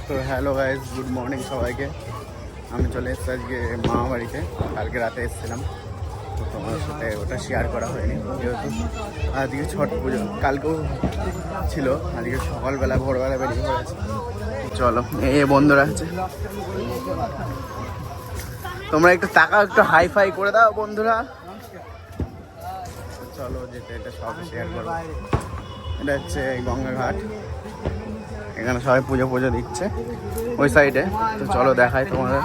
তো hello guys, good morning সবাইকে। আমি চলে এসেছি আজকে মামা বাড়িতে। কালকে রাতে এসেছিলাম, তো তোমার সাথে ওটা শেয়ার করা হয়নি যেহেতু আজকে ছট পুজো। কালকেও ছিল, আজকে সকালবেলা ভোরবেলা বেরিয়ে পড়েছে। চলো, এই বন্ধুরা আছে, তোমরা একটু টাকা একটু হাই ফাই করে দাও বন্ধুরা। চলো যেতে এটা সব শেয়ার করবো। এটা হচ্ছে গঙ্গা ঘাট, এখানে সবাই পুজো পুজো দিচ্ছে ওই সাইডে। তো চলো দেখাই তোমাদের।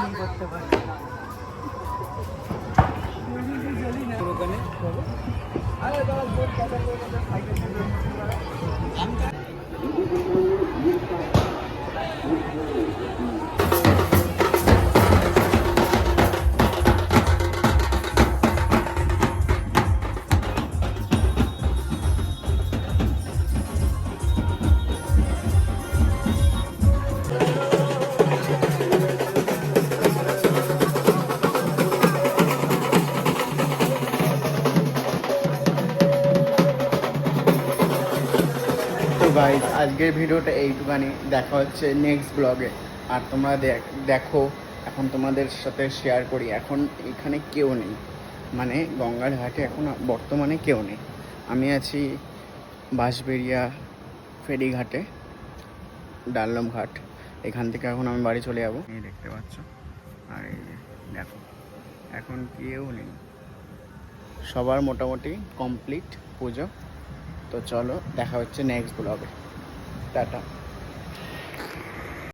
গাইজ, আজকের ভিডিওটা এইটুখানি। দেখা হচ্ছে নেক্সট ব্লগে। আর তোমরা দেখো, এখন তোমাদের সাথে শেয়ার করি। এখন এখানে কেউ নেই, মানে গঙ্গার ঘাটে এখন বর্তমানে কেউ নেই। আমি আছি বাঁশবেড়িয়া ফেরিঘাটে, ডাললম ঘাট। এখান থেকে এখন আমি বাড়ি চলে যাবো। এই দেখতে পাচ্ছ, আর এই দেখো এখন কেউ নেই, সবার মোটামুটি কমপ্লিট পুজো। তো চলো দেখা হচ্ছে নেক্সট ব্লগে। টাটা।